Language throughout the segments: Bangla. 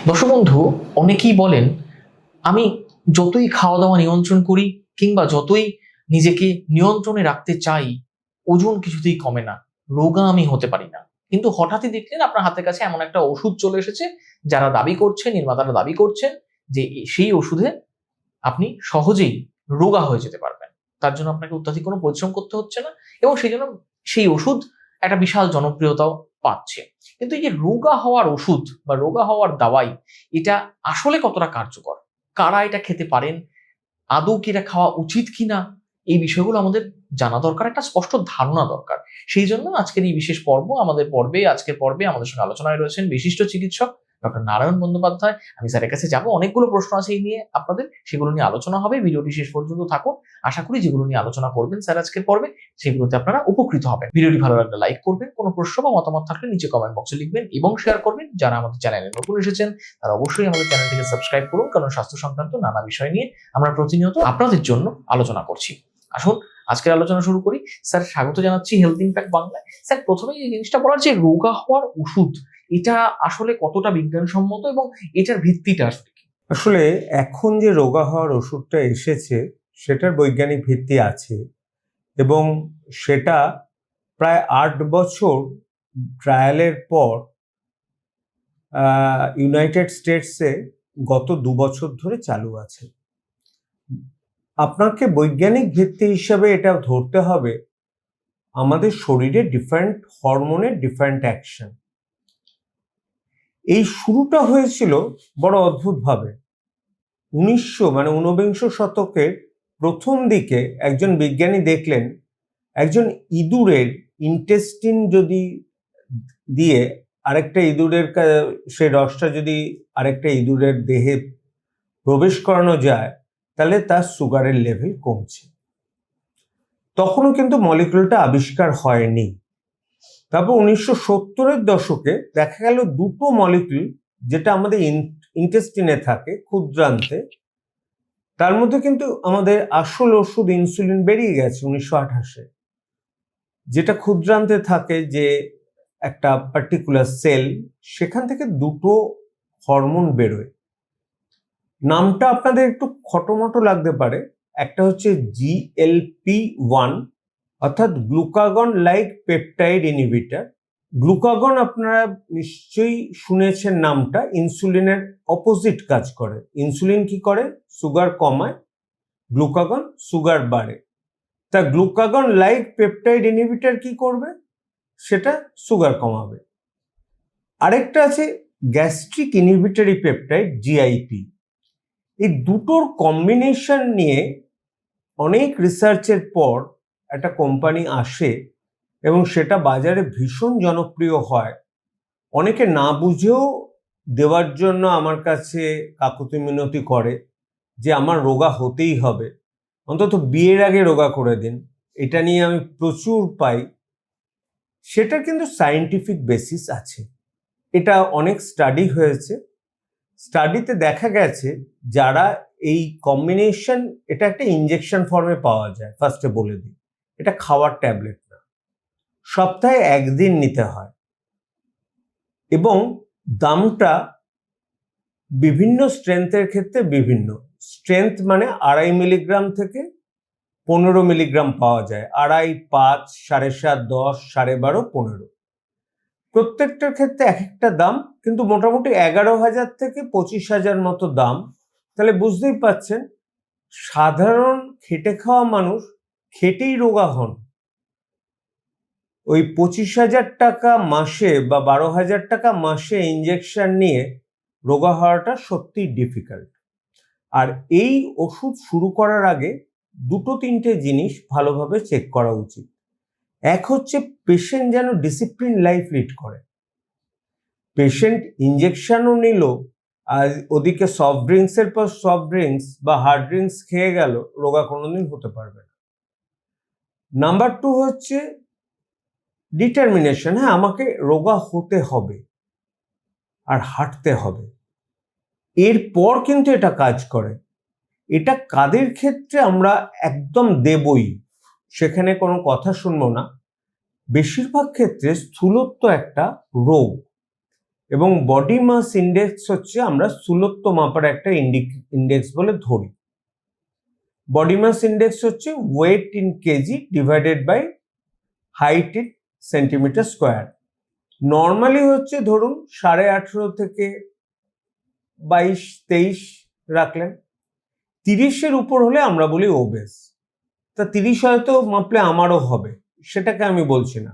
দর্শক বন্ধু, অনেকেই বলেন আমি যতই খাওয়া দাওয়া নিয়ন্ত্রণ করি কিংবা যতই নিজেকে নিয়ন্ত্রণে রাখতে চাই, ওজন কিছুতেই কমে না, রোগা আমি হতে পারি না। কিন্তু হঠাৎই দেখলেন আপনার হাতের কাছে এমন একটা ওষুধ চলে এসেছে, যারা দাবি করছেন, নির্মাতারা দাবি করছেন যে সেই ওষুধে আপনি সহজেই রোগা হয়ে যেতে পারবেন। তার জন্য আপনাকে অত্যাধিক কোনো পরিশ্রম করতে হচ্ছে না, এবং সেই জন্য সেই ওষুধ একটা বিশাল জনপ্রিয়তাও পাচ্ছে। কিন্তু এই যে রোগা হওয়ার ওষুধ বা রোগা হওয়ার দাওয়াই, এটা আসলে কতটা কার্যকর, কারা এটা খেতে পারেন, আদৌ কি এটা খাওয়া উচিত কিনা, এই বিষয়গুলো আমাদের জানা দরকার, একটা স্পষ্ট ধারণা দরকার। সেই জন্য আজকের এই বিশেষ পর্ব, আজকের পর্বে আমাদের সঙ্গে আলোচনায় রয়েছেন বিশিষ্ট চিকিৎসক ডক্টর নারায়ণ বন্দ্যোপাধ্যায়। আমি স্যারের কাছে যাব, অনেকগুলো প্রশ্ন আছে এই নিয়ে আপনাদের, সেগুলো নিয়ে আলোচনা হবে। ভিডিওটি শেষ পর্যন্ত থাকুন। আশা করি যেগুলো নিয়ে আলোচনা করবেন স্যার আজকের পর্বে, সেগুলোতে আপনারা উপকৃত হবেন। ভিডিওটি ভালো লাগলে লাইক করবেন, কোনো প্রশ্ন বা মতামত থাকলে নিচে কমেন্ট বক্সে লিখবেন এবং শেয়ার করবেন। যারা আমাদের চ্যানেলে নতুন এসেছেন তারা অবশ্যই আমাদের চ্যানেলটিকে সাবস্ক্রাইব করুন, কারণ স্বাস্থ্য সংক্রান্ত নানা বিষয় নিয়ে আমরা প্রতিনিয়ত আপনাদের জন্য আলোচনা করছি। আসুন আজকের আলোচনা শুরু করি। স্যার, স্বাগত জানাচ্ছি হেলথ ইমপ্যাক্ট বাংলায়। স্যার, প্রথমেই এই জিনিসটা বলার যে রোগা হওয়ার ওষুধ, এটা আসলে কতটা বিজ্ঞানসম্মত এবং এটার ভিত্তিটা আসলে কি? আসলে এখন যে রোগা হওয়ার ওষুধটা এসেছে সেটার বৈজ্ঞানিক ভিত্তি আছে, এবং সেটা প্রায় 8 বছর ট্রায়ালের পর ইউনাইটেড স্টেটসে গত 2 বছর ধরে চালু আছে। আপনাকে বৈজ্ঞানিক ভিত্তি হিসাবে এটা ধরতে হবে আমাদের শরীরে ডিফারেন্ট হরমোনের ডিফারেন্ট অ্যাকশন। এই শুরুটা হয়েছিল বড় অদ্ভুতভাবে। ঊনবিংশ শতকের প্রথম দিকে একজন বিজ্ঞানী দেখলেন একজন ইঁদুরের ইন্টেস্টিন যদি দিয়ে আরেকটা ইঁদুরের সেই রসটা যদি আরেকটা ইঁদুরের দেহে প্রবেশ করানো যায়, তাহলে তার সুগারের লেভেল কমছে। তখনও কিন্তু মলিকুলটা আবিষ্কার হয়নি। তারপর 1970-এর দশকে দেখা গেল দুটো মলিকুল, যেটা আমাদের ইন্টেস্টিনে থাকে ক্ষুদ্রান্তে, তার মধ্যে কিন্তু আমাদের আসল ওষুধ ইনসুলিন বেরিয়ে গেছে 1928-এ। যেটা ক্ষুদ্রান্তে থাকে, যে একটা পার্টিকুলার সেল, সেখান থেকে দুটো হরমোন বেরোয়। নামটা আপনাদের একটু খটোমটো লাগতে পারে। একটা হচ্ছে GLP-1, অর্থাৎ glucagon like peptide inhibitor. Glucagon আপনারা নিশ্চয়ই শুনেছেন নামটা, ইনসুলিনের অপোজিট কাজ করে। ইনসুলিন কি করে? সুগার কমায়, গ্লুকাগন সুগার বাড়ে। তা গ্লুকাগন লাইক পেপটাইড ইনহিবিটর কি করবে? সেটা সুগার কমাবে। আরেকটা আছে গ্যাস্ট্রিক ইনহিবিটরি পেপটাইড, GIP। এই দুটোর কম্বিনেশন নিয়ে অনেক রিসার্চের পর একটা কোম্পানি আসে এবং সেটা বাজারে ভীষণ জনপ্রিয় হয়। অনেকে না বুঝেও দেওয়ার জন্য আমার কাছে কাকুতি মিনতি করে যে আমার রোগা হতেই হবে, অন্তত বিয়ের আগে রোগা করে দিন। এটা নিয়ে আমি প্রচুর পাই। সেটার কিন্তু সায়েন্টিফিক বেসিস আছে। এটা অনেক স্টাডি হয়েছে। স্টাডিতে দেখা গেছে যারা এই কম্বিনেশন, এটা একটা ইনজেকশন ফর্মে পাওয়া যায়। ফার্স্টে বলে দিই, এটা খাওয়ার ট্যাবলেট না, সপ্তাহে 1 দিন নিতে হয়, এবং দামটা বিভিন্ন স্ট্রেংথের ক্ষেত্রে বিভিন্ন। স্ট্রেংথ মানে 2.5 মিলিগ্রাম থেকে 15 মিলিগ্রাম পাওয়া যায়। 2.5, 5, 7.5, 10, 12.5, 15। প্রত্যেকটার ক্ষেত্রে এক একটা দাম, কিন্তু মোটামুটি 11,000 থেকে 25,000 মতো দাম। তাহলে বুঝতেই পাচ্ছেন সাধারণ খেটে খাওয়া মানুষ খেটেই রোগা হন। ওই 25,000 টাকা মাসে বা 12,000 টাকা মাসে ইঞ্জেকশন নিয়ে রোগা হওয়াটা সত্যিই ডিফিকাল্ট। আর এই ওষুধ শুরু করার আগে 2-3টে জিনিস ভালোভাবে চেক করা উচিত। এক হচ্ছে পেশেন্ট যেন ডিসিপ্লিন লাইফ লিড করে। পেশেন্ট ইঞ্জেকশনও নিল আর ওদিকে সফট ড্রিঙ্কসের পর সফট ড্রিঙ্কস বা হার্ড ড্রিঙ্কস খেয়ে গেল, রোগা কোনোদিন হতে পারবে না। নাম্বার 2 হচ্ছে ডিটারমিনেশন। হ্যাঁ, আমাকে রোগা হতে হবে আর হাঁটতে হবে। এরপর কিন্তু এটা কাজ করে। এটা কাদের ক্ষেত্রে আমরা একদম দেবই, সেখানে কোনো কথা শুনবো না। বেশিরভাগ ক্ষেত্রে স্থূলত্ব একটা রোগ, এবং বডি মাস ইন্ডেক্স হচ্ছে আমরা স্থূলত্ব মাপার একটা ইন্ডেক্স বলে ধরি। বডি মাস ইন্ডেক্স হচ্ছে weight in KG divided by height in centimetre square. Normally হচ্ছে ধরুন 18.5 থেকে 22-23 রাখলেন। 30-এর উপর হলে আমরা বলি ওবেস। তা 30 হয়তো মাপলে আমারও হবে, সেটাকে আমি বলছি না।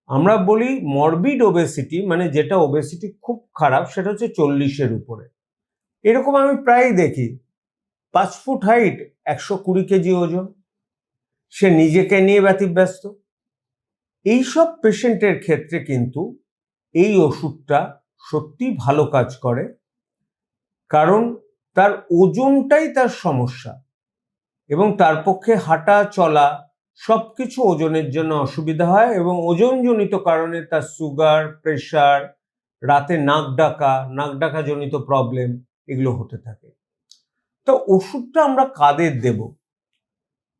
আমরা বলি মরবিড ওবেসিটি, মানে যেটা ওবেসিটি খুব খারাপ, সেটা হচ্ছে 40-এর উপরে। এরকম আমি প্রায় দেখি 5 ফুট হাইট, 120 কেজি ওজন, সে নিজেকে নিয়ে ব্যতিব্যস্ত। এইসব পেশেন্টের ক্ষেত্রে কিন্তু এই ওষুধটা সত্যি ভালো কাজ করে, কারণ তার ওজনটাই তার সমস্যা এবং তার পক্ষে হাঁটা চলা সবকিছু ওজনের জন্য অসুবিধা হয় এবং ওজনজনিত কারণে তার সুগার, প্রেশার, রাতে নাক ডাকা জনিত প্রবলেম এগুলো হতে থাকে। তো ওষুধটা আমরা কাদের দেব?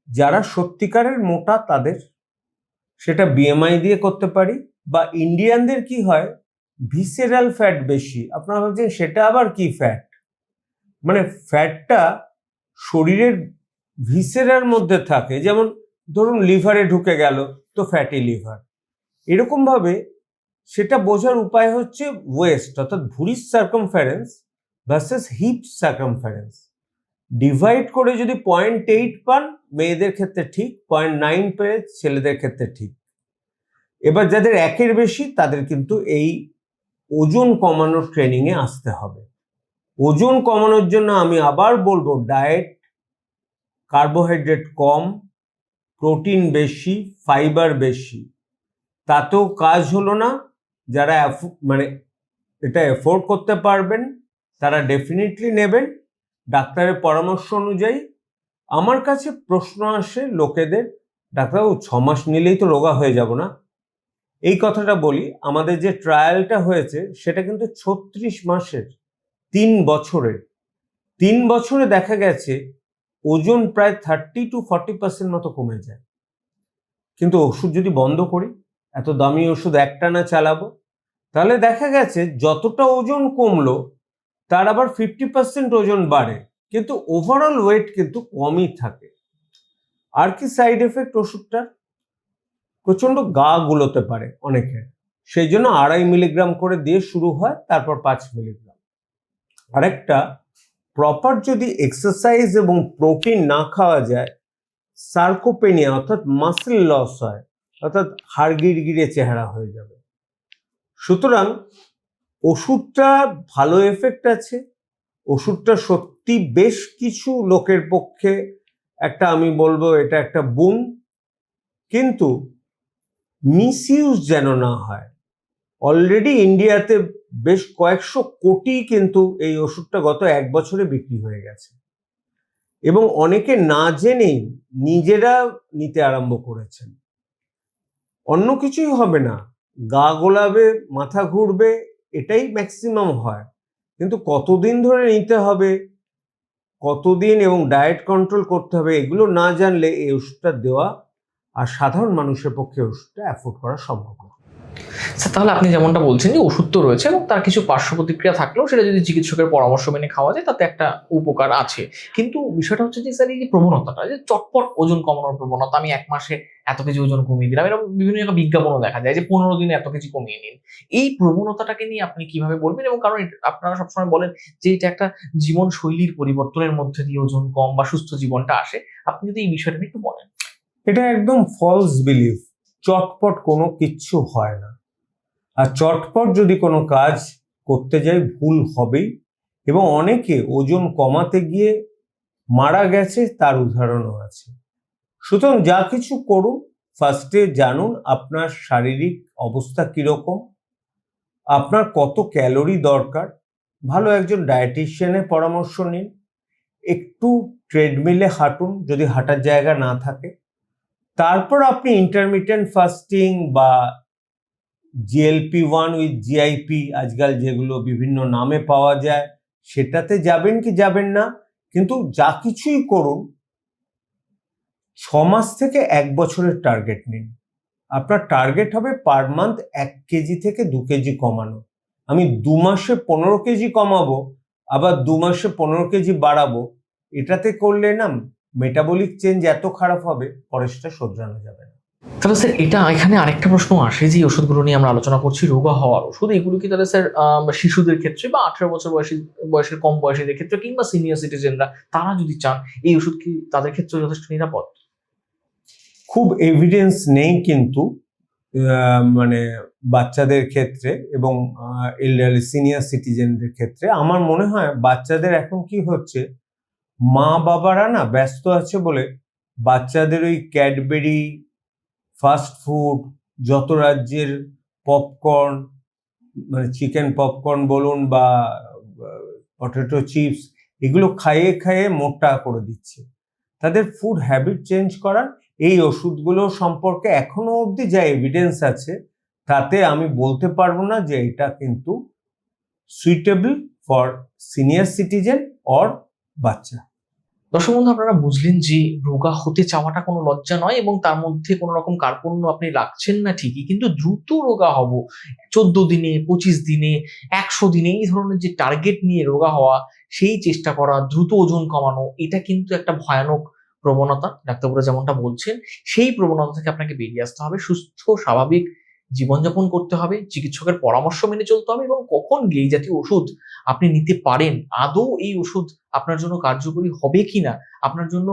যারা সত্যিকারের মোটা তাদের, সেটা বিএমআই দিয়ে করতে পারি, বা ইন্ডিয়ানদের কি হয় ভিসেরাল ফ্যাট বেশি। আপনারা ভাবছেন সেটা আবার কি ফ্যাট? মানে ফ্যাটটা শরীরের ভিসেরার মধ্যে থাকে, যেমন ধরুন লিভারে ঢুকে গেল তো ফ্যাটি লিভার। এরকম ভাবে সেটা বোঝার উপায় হচ্ছে ওয়েস্ট অর্থাৎ ভুঁড়ির circumference versus hip circumference divide করে যদি 0.8 পান মেয়েদের ক্ষেত্রে ঠিক, 0.9 পেয়ে ছেলেদের ক্ষেত্রে ঠিক। এবার যাদের 1-এর বেশি তাদের কিন্তু এই ওজন কমানোর ট্রেনিংয়ে আসতে হবে। ওজন কমানোর জন্য আমি আবার বলবো ডায়েট, কার্বোহাইড্রেট কম, প্রোটিন বেশি, ফাইবার বেশি। তাতেও কাজ হলো না, যারা মানে এটা এফোর্ড করতে পারবেন তারা ডেফিনেটলি নেবেন ডাক্তারের পরামর্শ অনুযায়ী। আমার কাছে প্রশ্ন আসে লোকেদের, ডাক্তারবাবু 6 মাস নিলেই তো রোগা হয়ে যাব না? এই কথাটা বলি, আমাদের যে ট্রায়ালটা হয়েছে সেটা কিন্তু 36 মাসের, 3 বছরের। 3 বছরে দেখা গেছে ওজন প্রায় 30-40% মতো কমে যায়। কিন্তু ওষুধ যদি বন্ধ করি, এত দামি ওষুধ একটানা চালাবো, তাহলে দেখা গেছে যতটা ওজন কমলো তার আবার 50% ওজন বাড়ে, কিন্তু ওভারঅল ওয়েট কিন্তু কমই থাকে। আর কি সাইড এফেক্ট ওষুধটা? প্রচন্ড গা গুলোতে পারে অনেকের, সেই জন্য 2.5 মিলিগ্রাম করে দিয়ে শুরু হয়, তারপর 5 মিলিগ্রাম। আরেকটা, প্রপার যদি এক্সারসাইজ এবং প্রোটিন না খাওয়া যায়, সার্কোপেনিয়া অর্থাৎ মাসেল লস হয়, অর্থাৎ হাড় গিরগিরে চেহারা হয়ে যাবে। সুতরাং ওষুধটা ভালো এফেক্ট আছে, ওষুধটা সত্যি বেশ কিছু লোকের পক্ষে একটা, আমি বলবো এটা একটা বুম, কিন্তু মিসইউজ যেন না হয়। অলরেডি ইন্ডিয়াতে বেশ কয়েকশো কোটি কিন্তু এই ওষুধটা গত 1 বছরে বিক্রি হয়ে গেছে এবং অনেকে না জেনেই নিজেরা নিতে আরম্ভ করেছেন। অন্য কিছুই হবে না, গা গোলাবে, মাথা ঘুরবে, এটাই ম্যাক্সিমাম হয়, কিন্তু কতদিন ধরে নিতে হবে, কতদিন এবং ডায়েট কন্ট্রোল করতে হবে, এগুলো না জানলে এই ওষুধটা দেওয়া আর সাধারণ মানুষের পক্ষে ওষুধটা অ্যাফোর্ড করা সম্ভব না। স্যার, তাহলে আপনি যেমনটা বলছেন যে ওষুধ তো রয়েছে এবং তার কিছু পার্শ্ব প্রতিক্রিয়া থাকলেও সেটা যদি চিকিৎসকের পরামর্শ মেনে খাওয়া যায় তাতে একটা উপকার আছে। কিন্তু বিষয়টা হচ্ছে যে স্যার, এই যে প্রবণতাটা, যে চটপট ওজন কমানোর প্রবণতা, আমি 1 মাসে এত কেজি ওজন কমিয়ে দিলাম, এরকম বিভিন্ন জায়গায় বিজ্ঞাপনও দেখা যায় যে 15 দিনে এত কেজি কমিয়ে নিন। এই প্রবণতাটাকে নিয়ে আপনি কিভাবে বলবেন? এবং কারণ আপনারা সবসময় বলেন যে এটা একটা জীবনশৈলীর পরিবর্তনের মধ্যে দিয়ে ওজন কম বা সুস্থ জীবনটা আসে। আপনি যদি এই বিষয়টা নিয়ে একটু বলেন। এটা একদম ফলস বিলিফ। চটপট কোনো কিচ্ছু হয় না, আর চটপট যদি কোনো কাজ করতে যাই ভুল হবেই, এবং অনেকে ওজন কমাতে গিয়ে মারা গেছে, তার উদাহরণও আছে। সুতরাং যা কিছু করুন, ফার্স্টে জানুন আপনার শারীরিক অবস্থা কিরকম, আপনার কত ক্যালোরি দরকার, ভালো একজন ডায়েটিশিয়ানের পরামর্শ নিন, একটু ট্রেডমিলে হাঁটুন যদি হাঁটার জায়গা না থাকে, তারপর আপনি ইন্টারমিটেন্ট ফাস্টিং বা GLP-1 উইথ জিআইপি আজকাল যেগুলো বিভিন্ন নামে পাওয়া যায় সেটাতে যাবেন কি যাবেন না, কিন্তু যা কিছুই করুন 6 মাস থেকে 1 বছরের টার্গেট নিন। আপনার টার্গেট হবে পার মান্থ 1 কেজি থেকে 2 কেজি কমানো। আমি 2 মাসে 15 কেজি কমাবো, আবার 2 মাসে 15 কেজি বাড়াবো, এটাতে করলে না মেটাবলিক চেঞ্জ এত খারাপ হবে, পরে সেটা শোধরানো যাবে না। তাহলে স্যার এটা এখানে আরেকটা প্রশ্ন আসে যে ওষুধগুলো নিয়ে আমরা আলোচনা করছি, রোগা হওয়ার ওষুধ, এগুলো কি তাহলে স্যার শিশুদের ক্ষেত্রে বা 18 বছর বয়সের কম বয়সীদের ক্ষেত্রে কিংবা সিনিয়র সিটিজেনরা তারা যদি চান এই ওষুধ কি তাদের ক্ষেত্রে যথেষ্ট নিরাপদ? খুব এভিডেন্স নেই কিন্তু মানে বাচ্চাদের ক্ষেত্রে এবং এলডারলি সিনিয়র সিটিজেনদের ক্ষেত্রে। আমার মনে হয় বাচ্চাদের এখন কি হচ্ছে, মা বাবারা না ব্যস্ত আছে বলে বাচ্চাদের ওই ক্যাডবেরি, ফাস্ট ফুড, যত রাজ্যের পপকর্ন, মানে চিকেন পপকর্ন বলুন বা পটেটো চিপস, এগুলো খাইয়ে খাইয়ে মোটা করে দিচ্ছে। তাদের ফুড হ্যাবিট চেঞ্জ করার, এই ওষুধগুলো সম্পর্কে এখনো অবধি যা এভিডেন্স আছে তাতে আমি বলতে পারবো না যে এটা কিন্তু suitable for senior citizen or বাচ্চা। দর্শক বন্ধু, আপনারা বুঝলেন যে রোগা হতে চাওয়াটা কোনো লজ্জা নয় এবং তার মধ্যে কোনো রকম কার্পণ্য আপনি রাখছেন না ঠিকই, কিন্তু দ্রুত রোগা হব 14 দিনে, 25 দিনে, 100 দিনে, এই ধরনের যে টার্গেট নিয়ে রোগা হওয়া, সেই চেষ্টা করা, দ্রুত ওজন কমানো, এটা কিন্তু একটা ভয়ানক প্রবণতা। ডাক্তারবাবুরা যেমনটা বলছেন, সেই প্রবণতা থেকে আপনাকে বেরিয়ে আসতে হবে, সুস্থ স্বাভাবিক জীবনযাপন করতে হবে, চিকিৎসকের পরামর্শ মেনে চলতে হবে এবং কখন এই জাতীয় ওষুধ আপনি নিতে পারেন, আদৌ এই ওষুধ আপনার জন্য কার্যকরী হবে কিনা, আপনার জন্য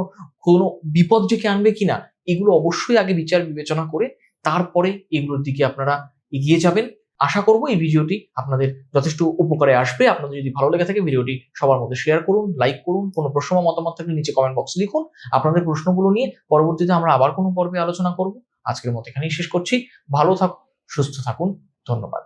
কোনো বিপদ ডেকে আনবে কিনা, এগুলো অবশ্যই আগে বিচার বিবেচনা করে তারপরে এগুলোর দিকে আপনারা এগিয়ে যাবেন। আশা করব এই ভিডিওটি আপনাদের যথেষ্ট উপকারে আসবে। আপনাদের যদি ভালো লেগে থাকে ভিডিওটি সবার মধ্যে শেয়ার করুন, লাইক করুন। কোনো প্রশ্ন বা মতামত থাকলে নিচে কমেন্ট বক্সে লিখুন। আপনাদের প্রশ্নগুলো নিয়ে পরবর্তীতে আমরা আবার কোনো পর্বে আলোচনা করব। আজকের মতো এখানেই শেষ করছি। ভালো থাকুন, সুস্থ থাকুন। ধন্যবাদ।